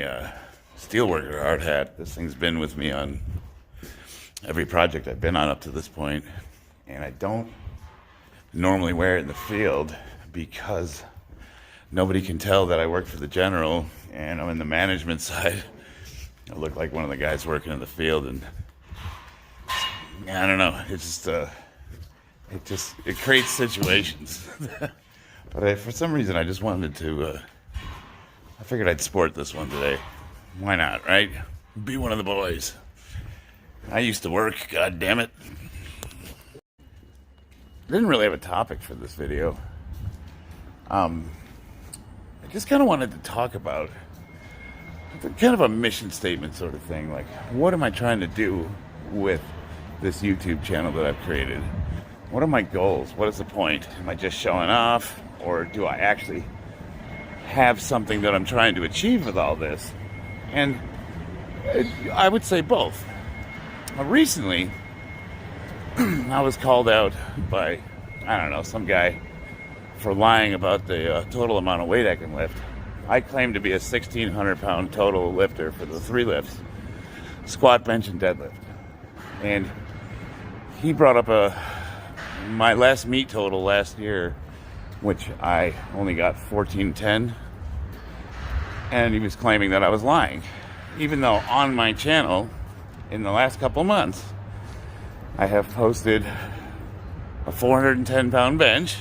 my steelworker hard hat. This thing's been with me on every project I've been on up to this point, and I don't normally wear it in the field because nobody can tell that I work for the General and I'm in the management side. I look like one of the guys working in the field, and I don't know. It's just it creates situations. But for some reason, I just wanted to. I figured I'd sport this one today. Why not, right? Be one of the boys. I used to work. God damn it. I didn't really have a topic for this video. I just kind of wanted to talk about kind of a mission statement sort of thing. Like, what am I trying to do with this YouTube channel that I've created? What are my goals? What is the point? Am I just showing off? Or do I actually have something that I'm trying to achieve with all this? And I would say both. Recently, I was called out by, I don't know, some guy for lying about the total amount of weight I can lift. I claim to be a 1,600-pound total lifter for the 3 lifts, squat, bench, and deadlift. And he brought up my last meet total last year, which I only got 1410, and he was claiming that I was lying, even though on my channel in the last couple months I have posted a 410-pound bench,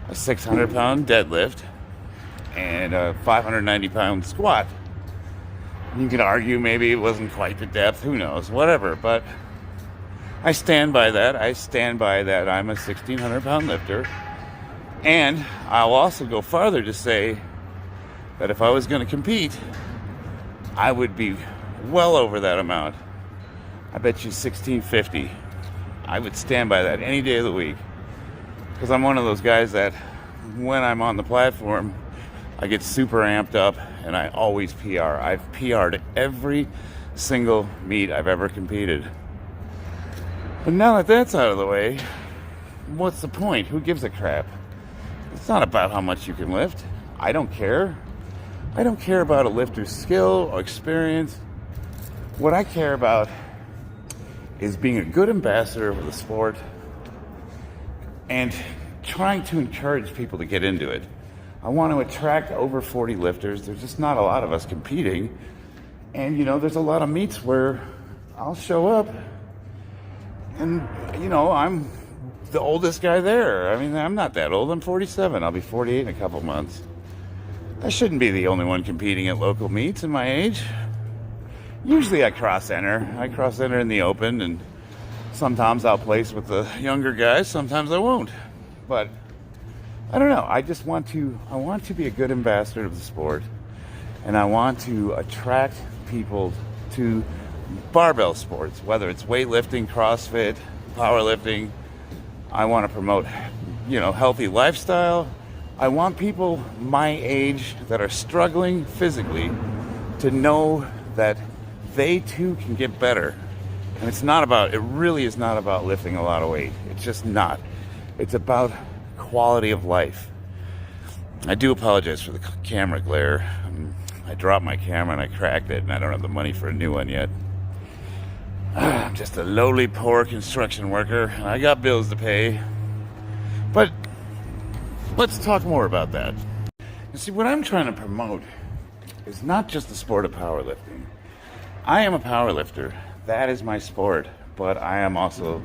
a 600-pound deadlift, and a 590-pound squat. You can argue maybe it wasn't quite the depth, who knows, whatever, but I stand by that. I stand by that I'm a 1,600-pound lifter. And I'll also go farther to say that if I was going to compete, I would be well over that amount. I bet you 1,650. I would stand by that any day of the week. Because I'm one of those guys that when I'm on the platform, I get super amped up and I always PR. I've PR'd every single meet I've ever competed. But now that that's out of the way, what's the point? Who gives a crap? It's not about how much you can lift. I don't care. I don't care about a lifter's skill or experience. What I care about is being a good ambassador of the sport and trying to encourage people to get into it. I want to attract over 40 lifters. There's just not a lot of us competing. And, there's a lot of meets where I'll show up and, I'm the oldest guy there. I mean, I'm not that old. I'm 47. I'll be 48 in a couple months. I shouldn't be the only one competing at local meets in my age. Usually I cross-enter. I cross-enter in the open, and sometimes I'll place with the younger guys. Sometimes I won't. But I don't know. I want to be a good ambassador of the sport, and I want to attract people to barbell sports, whether it's weightlifting, CrossFit, powerlifting. I want to promote, healthy lifestyle. I want people my age that are struggling physically to know that they too can get better. And it really is not about lifting a lot of weight. It's just not. It's about quality of life. I do apologize for the camera glare. I dropped my camera and I cracked it, and I don't have the money for a new one yet. I'm just a lowly, poor construction worker, and I got bills to pay. But let's talk more about that. You see, what I'm trying to promote is not just the sport of powerlifting. I am a powerlifter. That is my sport. But I am also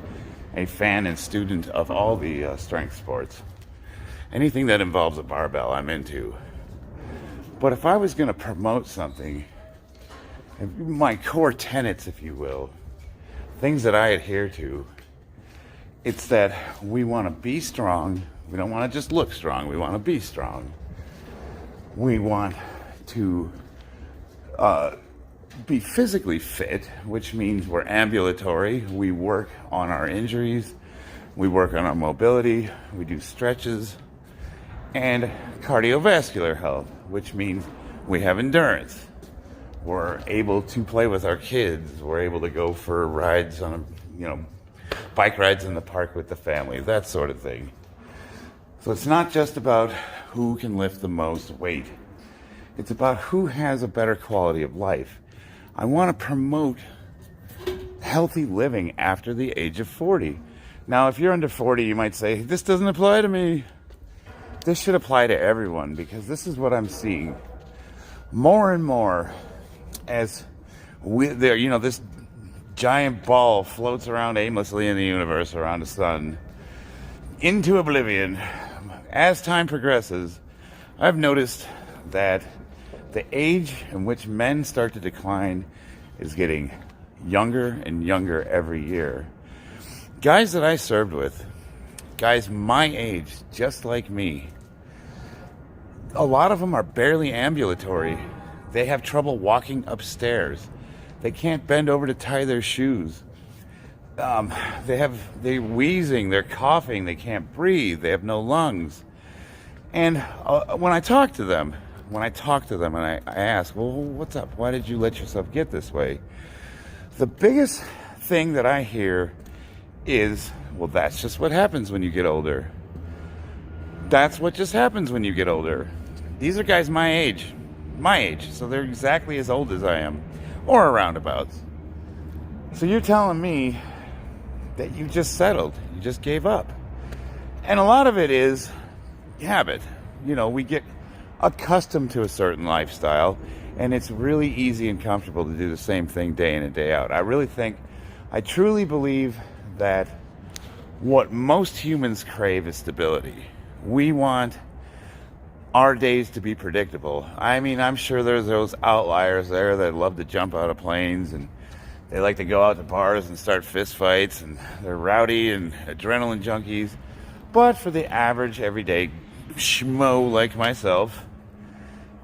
a fan and student of all the strength sports. Anything that involves a barbell, I'm into. But if I was going to promote something, my core tenets, if you will, things that I adhere to, it's that we want to be strong. We don't want to just look strong. We want to be strong. We want to be physically fit, which means we're ambulatory. We work on our injuries. We work on our mobility. We do stretches. And cardiovascular health, which means we have endurance. We're able to play with our kids. We're able to go for rides on, bike rides in the park with the family, that sort of thing. So it's not just about who can lift the most weight. It's about who has a better quality of life. I want to promote healthy living after the age of 40. Now, if you're under 40, you might say, this doesn't apply to me. This should apply to everyone, because this is what I'm seeing more and more as this giant ball floats around aimlessly in the universe around the sun into oblivion. As time progresses, I've noticed that the age in which men start to decline is getting younger and younger every year. Guys that I served with, guys my age, just like me, a lot of them are barely ambulatory. They have trouble walking upstairs. They can't bend over to tie their shoes. They're wheezing, they're coughing, they can't breathe, they have no lungs. And when I talk to them and I ask, well, what's up? Why did you let yourself get this way? The biggest thing that I hear is, well, that's just what happens when you get older. That's what just happens when you get older. These are guys my age, so they're exactly as old as I am, or roundabouts. So you're telling me that you just settled, you just gave up. And a lot of it is habit. We get accustomed to a certain lifestyle, and it's really easy and comfortable to do the same thing day in and day out. I truly believe that what most humans crave is stability. We want our days to be predictable. I mean, I'm sure there's those outliers there that love to jump out of planes, and they like to go out to bars and start fist fights, and they're rowdy and adrenaline junkies. But for the average, everyday schmo like myself,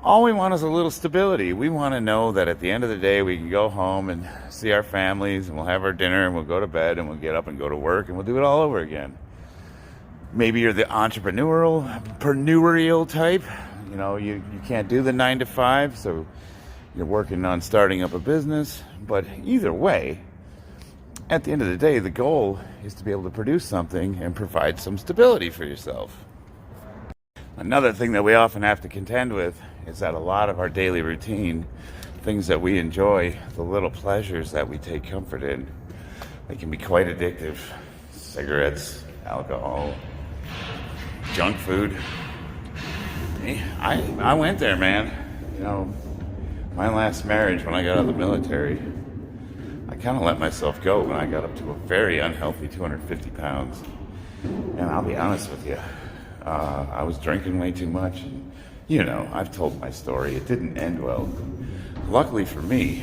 all we want is a little stability. We want to know that at the end of the day, we can go home and see our families, and we'll have our dinner, and we'll go to bed, and we'll get up and go to work, and we'll do it all over again. Maybe you're the entrepreneurial type. You can't do the 9 to 5, so you're working on starting up a business. But either way, at the end of the day, the goal is to be able to produce something and provide some stability for yourself. Another thing that we often have to contend with is that a lot of our daily routine, things that we enjoy, the little pleasures that we take comfort in, they can be quite addictive. Cigarettes, alcohol, junk food. I went there, man. My last marriage, when I got out of the military, I kind of let myself go when I got up to a very unhealthy 250 pounds. And I'll be honest with you, I was drinking way too much. And, I've told my story. It didn't end well. Luckily for me,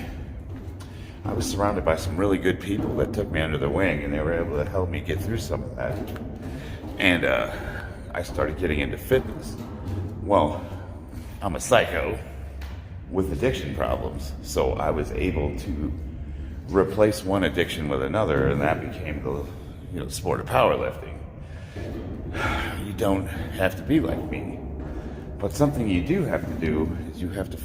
I was surrounded by some really good people that took me under their wing, and they were able to help me get through some of that. And I started getting into fitness. Well, I'm a psycho with addiction problems, so I was able to replace one addiction with another, and that became the sport of powerlifting. You don't have to be like me, but something you do have to do is you have to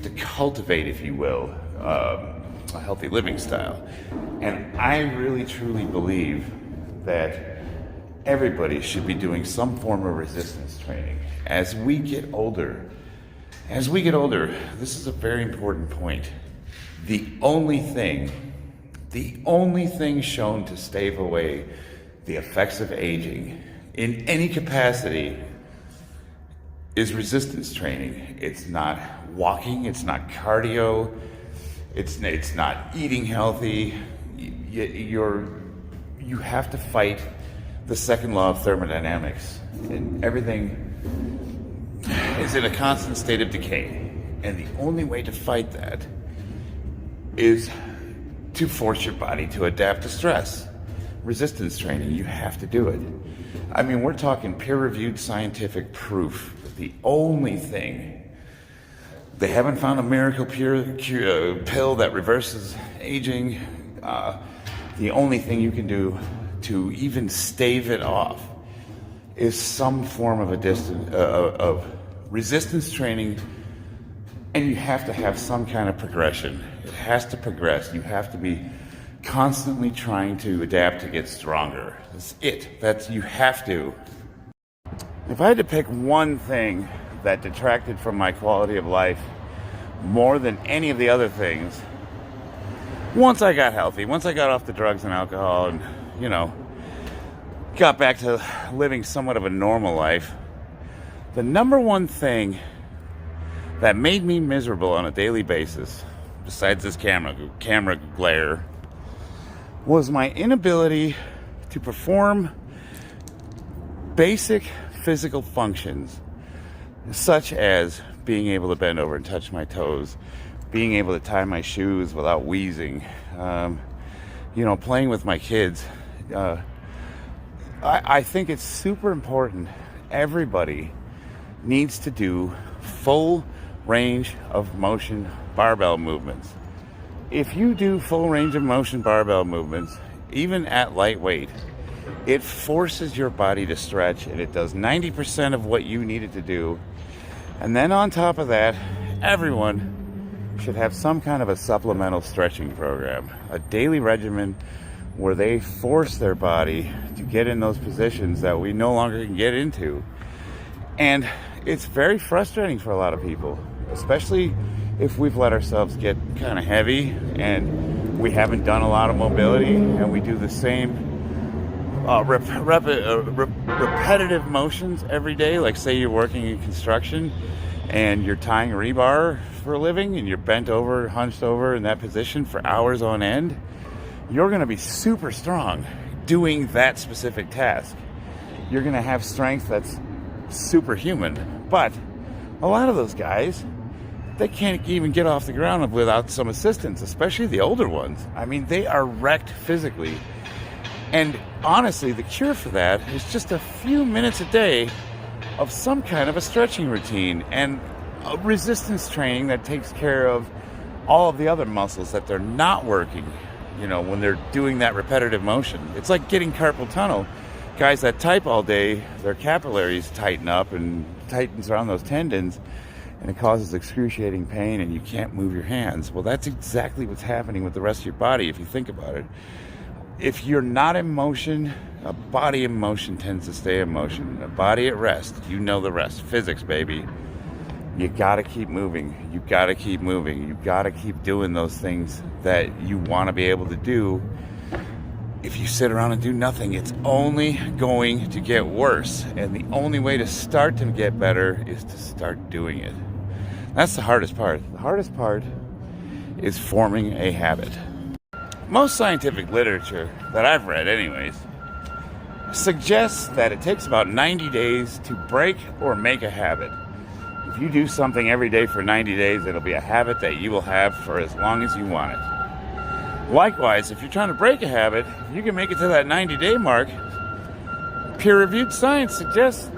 cultivate, if you will, a healthy living style. And I really truly believe that everybody should be doing some form of resistance training. As we get older, this is a very important point. The only thing shown to stave away the effects of aging in any capacity is resistance training. It's not walking, it's not cardio, it's not eating healthy. You have to fight the second law of thermodynamics, and everything is in a constant state of decay. And the only way to fight that is to force your body to adapt to stress. Resistance training, you have to do it. I mean, we're talking peer-reviewed scientific proof that the only thing, they haven't found a miracle pill that reverses aging. The only thing you can do to even stave it off is some form of resistance training, and you have to have some kind of progression. It has to progress. You have to be constantly trying to adapt to get stronger. That's it. You have to. If I had to pick one thing that detracted from my quality of life more than any of the other things. Once I got healthy, once I got off the drugs and alcohol and, got back to living somewhat of a normal life, the number one thing that made me miserable on a daily basis, besides this camera glare, was my inability to perform basic physical functions, such as being able to bend over and touch my toes, being able to tie my shoes without wheezing, playing with my kids. I think it's super important. Everybody needs to do full range of motion barbell movements. If you do full range of motion barbell movements, even at light weight, it forces your body to stretch, and it does 90% of what you need it to do. And then on top of that, everyone should have some kind of a supplemental stretching program, a daily regimen where they force their body to get in those positions that we no longer can get into. And it's very frustrating for a lot of people, especially if we've let ourselves get kind of heavy and we haven't done a lot of mobility and we do the same repetitive motions every day. Like, say you're working in construction and you're tying rebar for a living and you're bent over, hunched over in that position for hours on end. You're going to be super strong doing that specific task. You're going to have strength that's superhuman. But a lot of those guys, they can't even get off the ground without some assistance, especially the older ones. I mean, they are wrecked physically. And honestly, the cure for that is just a few minutes a day of some kind of a stretching routine and a resistance training that takes care of all of the other muscles that they're not working, when they're doing that repetitive motion. It's like getting carpal tunnel. Guys that type all day, their capillaries tighten up and tightens around those tendons, and it causes excruciating pain and you can't move your hands. Well, that's exactly what's happening with the rest of your body if you think about it. If you're not in motion, a body in motion tends to stay in motion. A body at rest, you know the rest. Physics, baby. You gotta keep moving. You gotta keep moving. You gotta keep doing those things that you want to be able to do. If you sit around and do nothing, it's only going to get worse. And the only way to start to get better is to start doing it. That's the hardest part. The hardest part is forming a habit. Most scientific literature that I've read anyways suggests that it takes about 90 days to break or make a habit. If you do something every day for 90 days, it'll be a habit that you will have for as long as you want it. Likewise, if you're trying to break a habit, if you can make it to that 90-day mark, peer-reviewed science suggests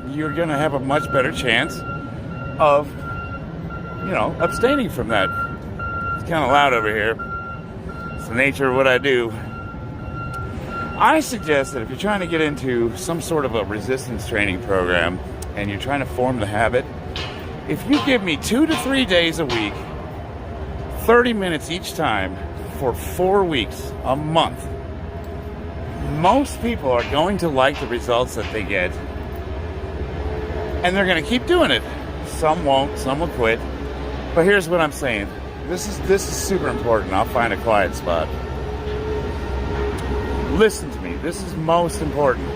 you're going to have a much better chance of, abstaining from that. It's kind of loud over here. It's the nature of what I do. I suggest that if you're trying to get into some sort of a resistance training program and you're trying to form the habit, if you give me 2 to 3 days a week, 30 minutes each time for 4 weeks, a month, most people are going to like the results that they get, and they're going to keep doing it. Some won't, some will quit. But here's what I'm saying. This is super important. I'll find a quiet spot. Listen to me. This is most important.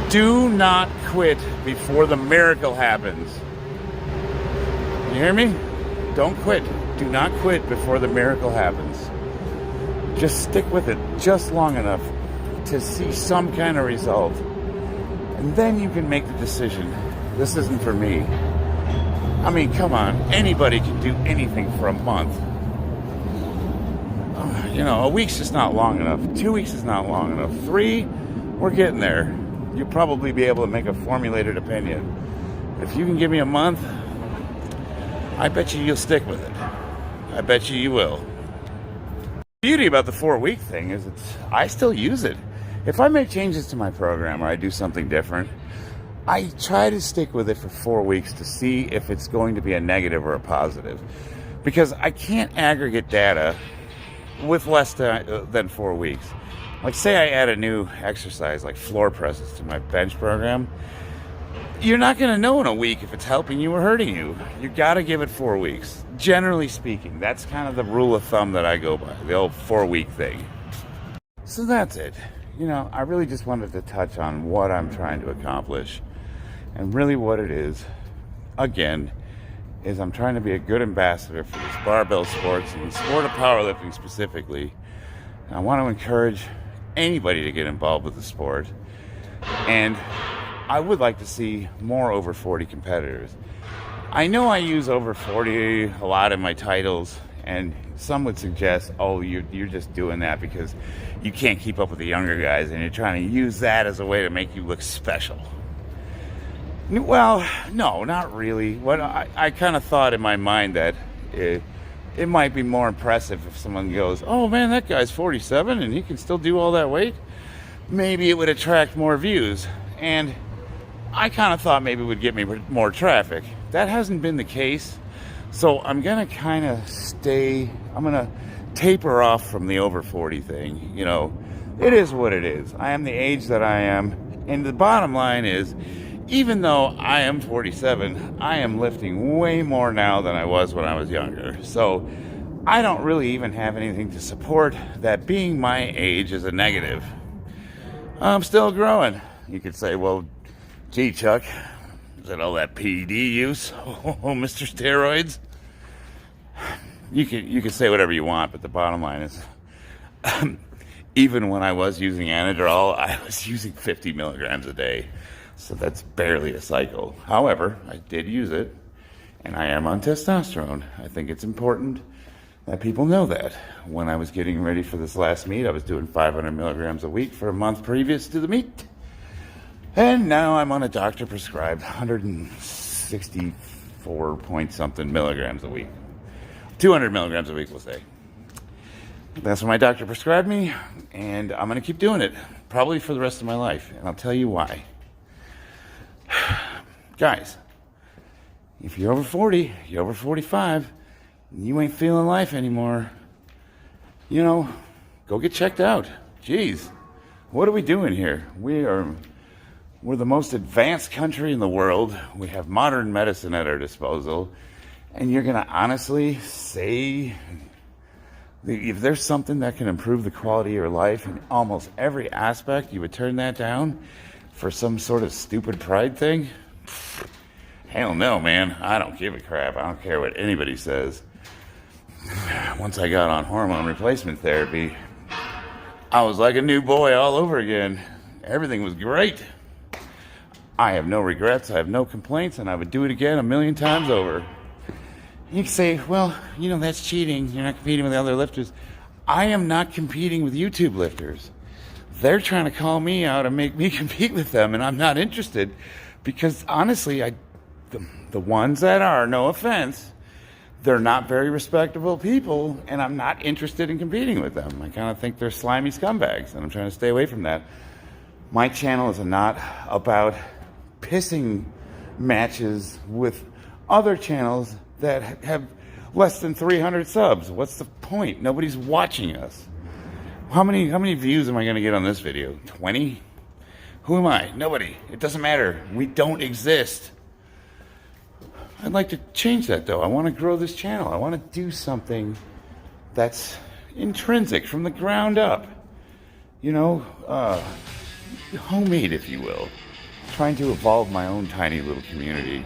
Do not quit before the miracle happens. You hear me? Don't quit. Do not quit before the miracle happens. Just stick with it just long enough to see some kind of result. And then you can make the decision. This isn't for me. I mean, come on. Anybody can do anything for a month. A week's just not long enough. 2 weeks is not long enough. 3, we're getting there. You'll probably be able to make a formulated opinion. If you can give me a month, I bet you'll stick with it. I bet you will. The beauty about the 4-week thing is I still use it. If I make changes to my program or I do something different, I try to stick with it for 4 weeks to see if it's going to be a negative or a positive. Because I can't aggregate data with less than 4 weeks. Like, say I add a new exercise like floor presses to my bench program. you're not going to know in a week if it's helping you or hurting you. You got to give it 4 weeks. Generally speaking, that's kind of the rule of thumb that I go by, the old 4-week thing. So that's it. I really just wanted to touch on what I'm trying to accomplish. And really what it is, again, is I'm trying to be a good ambassador for this barbell sports and the sport of powerlifting specifically. And I want to encourage anybody to get involved with the sport. And I would like to see more over 40 competitors. I know I use over 40 a lot in my titles, and some would suggest, oh, you're just doing that because you can't keep up with the younger guys and you're trying to use that as a way to make you look special. Well, no, not really. What I kind of thought in my mind that it might be more impressive if someone goes, oh man, that guy's 47 and he can still do all that weight. Maybe it would attract more views. And I kind of thought maybe it would get me more traffic. That hasn't been the case. So I'm going to kind of I'm going to taper off from the over 40 thing. It is what it is. I am the age that I am. And the bottom line is, even though I am 47, I am lifting way more now than I was when I was younger. So I don't really even have anything to support that being my age is a negative. I'm still growing. You could say, well, gee, Chuck, is that all that PED use? Oh, Mr. Steroids? You can say whatever you want, but the bottom line is, even when I was using Anadrol, I was using 50 milligrams a day. So that's barely a cycle. However, I did use it, and I am on testosterone. I think it's important that people know that. When I was getting ready for this last meet, I was doing 500 milligrams a week for a month previous to the meet. And now I'm on a doctor-prescribed 164 point something milligrams a week. 200 milligrams a week, we'll say. That's what my doctor prescribed me, and I'm going to keep doing it, probably for the rest of my life. And I'll tell you why. Guys, if you're over 40, you're over 45, and you ain't feeling life anymore, go get checked out. Jeez, what are we doing here? We're the most advanced country in the world. We have modern medicine at our disposal. And you're going to honestly say, if there's something that can improve the quality of your life in almost every aspect, you would turn that down for some sort of stupid pride thing? Hell no, man. I don't give a crap. I don't care what anybody says. Once I got on hormone replacement therapy, I was like a new boy all over again. Everything was great. I have no regrets. I have no complaints, and I would do it again 1,000,000 times over. You can say, well, that's cheating. You're not competing with the other lifters. I am not competing with YouTube lifters. They're trying to call me out and make me compete with them, and I'm not interested because, honestly, the ones that are, no offense, they're not very respectable people, and I'm not interested in competing with them. I kind of think they're slimy scumbags, and I'm trying to stay away from that. My channel is not about pissing matches with other channels that have less than 300 subs. What's the point? Nobody's watching us. How many views am I going to get on this video? 20? Who am I? Nobody. It doesn't matter. We don't exist. I'd like to change that, though. I want to grow this channel. I want to do something that's intrinsic from the ground up. Homemade, if you will. Trying to evolve my own tiny little community,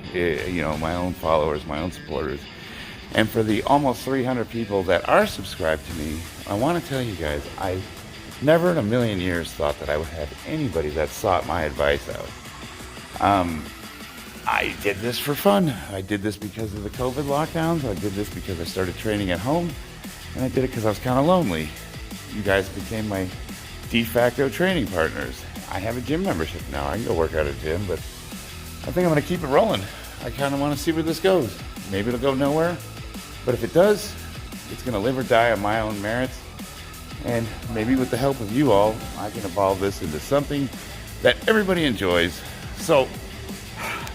my own followers, my own supporters. And for the almost 300 people that are subscribed to me, I want to tell you guys, I never in a million years thought that I would have anybody that sought my advice out. I did this for fun. I did this because of the COVID lockdowns. I did this because I started training at home. And I did it because I was kind of lonely. You guys became my de facto training partners. I have a gym membership now. I can go work out at a gym, but I think I'm going to keep it rolling. I kind of want to see where this goes. Maybe it'll go nowhere, but if it does, it's going to live or die on my own merits. And maybe with the help of you all, I can evolve this into something that everybody enjoys. So,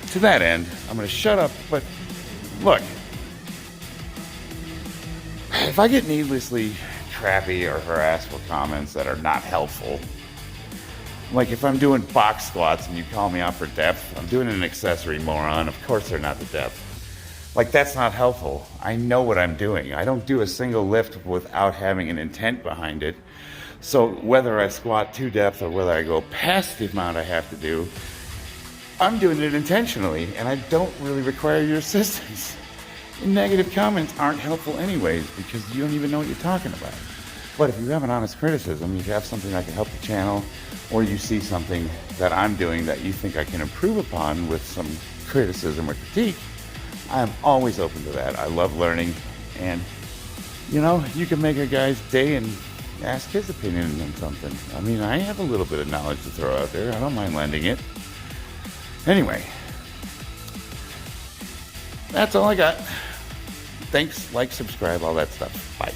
to that end, I'm going to shut up, but look, if I get needlessly crappy or harassed with comments that are not helpful, Like if I'm doing box squats and you call me out for depth, I'm doing an accessory, moron. Of course they're not the depth. Like that's not helpful. I know what I'm doing. I don't do a single lift without having an intent behind it. So whether I squat to depth or whether I go past the amount I have to do, I'm doing it intentionally, and I don't really require your assistance. Negative comments aren't helpful anyways because you don't even know what you're talking about. But if you have an honest criticism, you have something that can help the channel, or you see something that I'm doing that you think I can improve upon with some criticism or critique, I am always open to that. I love learning, and you know, you can make a guy's day and ask his opinion on something. I mean, I have a little bit of knowledge to throw out there. I don't mind lending it. Anyway, that's all I got. Thanks, like, subscribe, all that stuff. Bye.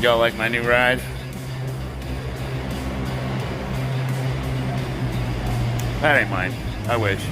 Y'all like my new ride? That ain't mine. I wish.